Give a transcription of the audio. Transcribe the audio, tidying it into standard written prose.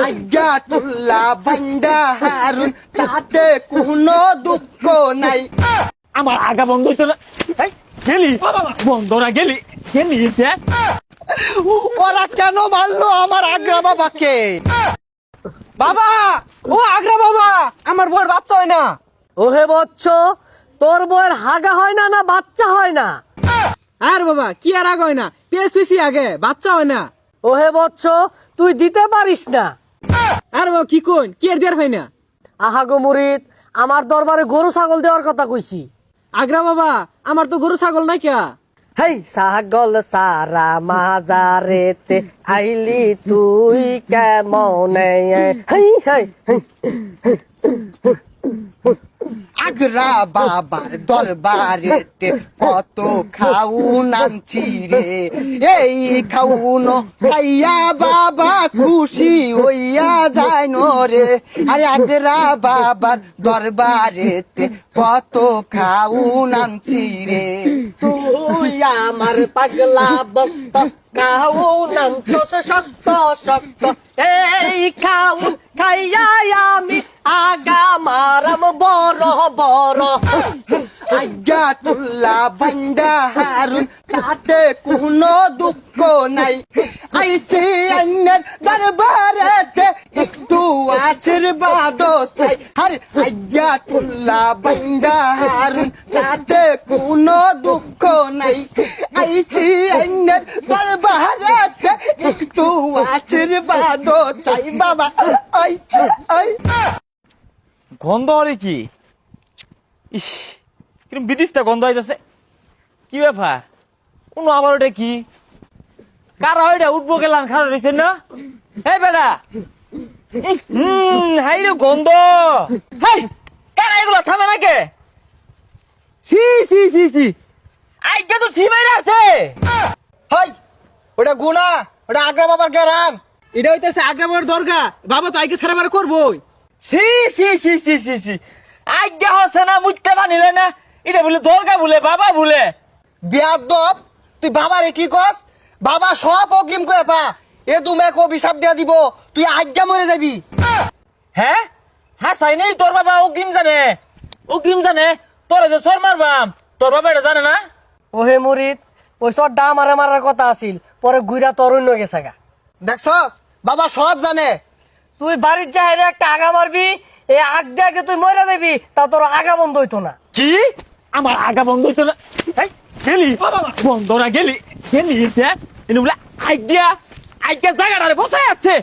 আজ্ঞাতুল্লাহ বান্দা হারুন তাতে কোনো দুঃখ নাই। আমার আগা বন্ধ হইতো না। এই, গেলি বন্ধ না গেলি গেলি ওরা কেন মারলো আমার আগ্রা বাবাকে? বাবা, ও আগ্রা বাবা, আমার বউয়ের বাচ্চা হয় না। ওহে বচ্চ, তোর বউয়ের হাগা হয় না না বাচ্চা হয় না? আর বাবা কি আর আগে হয় না, পিএসপিসি আগে বাচ্চা হয় না। ওহে বচ্চ, তুই দিতে পারিস না। আর বাবা কি কোন, কি আর দেয়ার হয় না? আহা গো মুরিদ, আমার দরবারে গরু ছাগল দেওয়ার কথা কইছি। আগ্রা বাবা, আমার তো গরু ছাগল নাই কে। হেই ছাগল সারা মাজারেতে আইলি তুই কেমনে? হেই হেই হেই। আগ্রা বাবার দরবারেতে কত খাউন আনছি রে, এই খাউন খাইয়া বাবা খুশি হইয়া যায় রে। আরে আগ্রা বাবার দরবারেতে কত খাউন আনছি রে। তুই আমার পাগলা ভক্ত, খাউন আনছস শক্ত শক্ত, এই খাউন খাইয়া আমি আগা মারাম বড় বড়। আজ্ঞাতুল্লাহ বান্দা হারুন তাতে কোনো দুঃখ নাই। আইছি আইনের দরবারেতে একটু আশীর্বাদ চাই। আরে আজ্ঞাতুল্লাহ বান্দা হারুন তাতে কোনো দুঃখ নাই। আইছি আইনের দরবারেতে একটু আশীর্বাদ চাই বাবা। আই আই গন্ধ হরে কি? ইস, কিরম বিদিশটা গন্ধ হইতাছে। কি ব্যাপার? কোনো আবার ওটা কি? কার ওইটা উঠবো গেলাম খারাপ হয়েছে না? এই বেটা, হাই রে গন্ধ। হাই, কারা এগুলো থামে নাকি? সি সি সি সি, আইগা তো ঠিমাই আছে। হাই, ওটা গুনা, ওটা আগ্রা বাবার গেরান। এটা হইতেছে আগ্রা বাবার দরগা, বাবা তো আগে ছাড়া বার করবোই। সি সি সি সি সি সি, আইগা হচ্ছে না মুইতে বানিলে না, এটা বলে দরগা বলে বাবা বলে। বিয়াদব, তুই বাবারে কি কস? বাবা সব অগ্রিম করে পা, এ তুমি এক অভিশাপ দিয়া দিব, তুই আজ্ঞা মরে যাবি। হ্যাঁ হ্যাঁ, চাই নেই তোর বাবা অগ্রিম জানে, অগ্রিম জানে। তোরা যে সর মারবাম, তোর বাবা এটা জানে না? ওহে মুরিদ, ওই সরটা আমার মারার কথা আছিল, পরে গুইরা তরুণ গেছে গা। দেখছস, বাবা সব জানে। তুই বাড়ির যাই একটা আগা মারবি, এই আগ দিয়ে আগে তুই মরে যাবি, তা তোর আগা বন্ধ হইতো না। কি আমার আগা বন্ধ হইতো না? এই, গেলি বন্ধ না গেলি গেলি, এনে বলে আইডিয়া আইডিয়া জায়গাটা বসায় আছে।